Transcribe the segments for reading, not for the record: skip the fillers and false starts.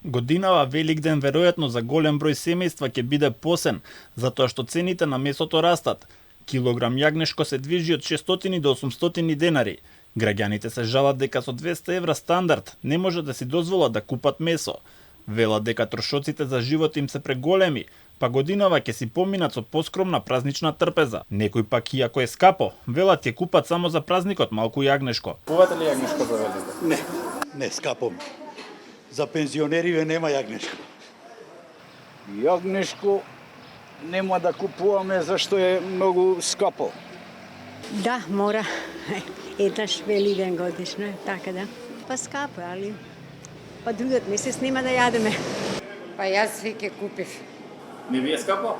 Годинава Великден веројатно за голем број семејства ќе биде посен, затоа што цените на месото растат. Килограм јагнешко се движи од 600 до 800 денари. Граѓаните се жалат дека со 200 евра стандард не може да си дозволат да купат месо. Велат дека трошоците за живот им се преголеми, па годинава ќе си поминат со поскромна празнична трпеза. Некои пак, иако е скапо, велат ќе купат само за празникот малку јагнешко. Купувате ли јагнешко за Великден? Не, скапо. За пензионериве нема јагнешко. Јагнешко нема да купуваме зашто е многу скапо. Да, мора. Еднаш Великден годишно е, така да. Па скапо, али па другиот месец нема да јадеме. Па јас веќе купив. Не ви е скапо?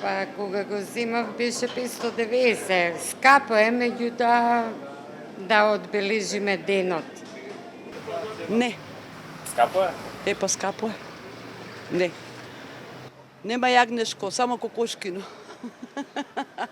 Па кога го земав беше 590. Скапо е, меѓутоа да одбележиме денот. Не, Скапо е? па скапо е. Не. Нема јагнешко, само кокошкино.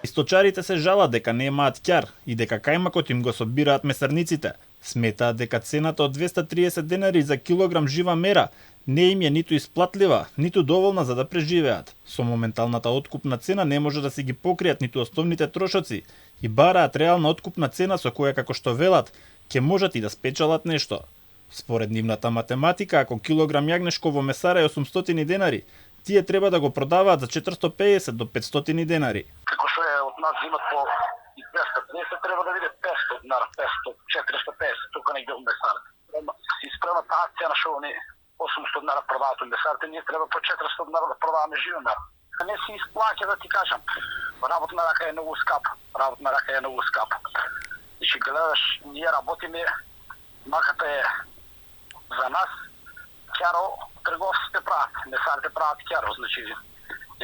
Источарите се жалат дека немаат ќар и дека кајмакот им го собираат месарниците. Сметаат дека цената од 230 денари за килограм жива мера не им е ниту исплатлива, ниту доволна за да преживеат. Со моменталната откупна цена не може да си ги покријат ниту основните трошоци и бараат реална откупна цена со која, како што велат, ќе можат и да спечалат нешто. Според нивната математика, ако килограм јагнешко во месара е 800 денари, тие треба да го продаваат за 450 до 500 денари. Како што е од нас зимат по 230, треба да биде 500 динара, 500, 450, тука негде од месарите. Испрема таа цена што они 800 динара продаваат од месарите, ние треба по 400 динара да продаваме живо мера. Не си исплаќа да ти кажам. Работна рака е многу скапа. Работна рака е многу скапа. Значи гледаш, ние работиме, маката е за нас, ќаро трговците прават, месарите прават ќаро, значи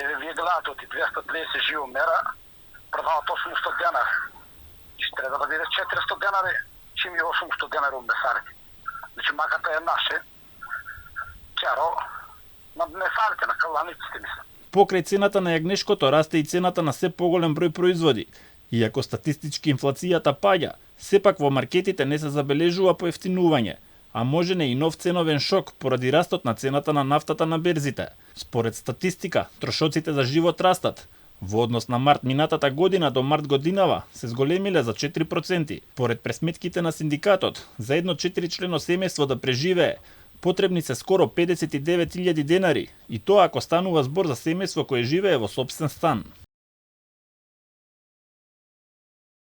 еве вие гледате од 230 живо мера продават 800 денари. Значи треба да биде 400 денари, чим и 800 денари од месарите. Значи маката е наше ќаро на месарите, на каланиците мислам. Покрај цената на јагнешкото расте и цената на се поголем број производи. Иако статистички инфлацијата паѓа, сепак во маркетите не се забележува поевтинување, а може не и нов ценовен шок поради растот на цената на нафтата на берзите. Според статистика, трошоците за живот растат. Во однос на март минатата година до март годинава се зголемиле за 4%. Поред пресметките на синдикатот, за едно 4-члено семејство да преживее, потребни се скоро 59.000 денари, и тоа ако станува збор за семејство кое живее во сопствен стан.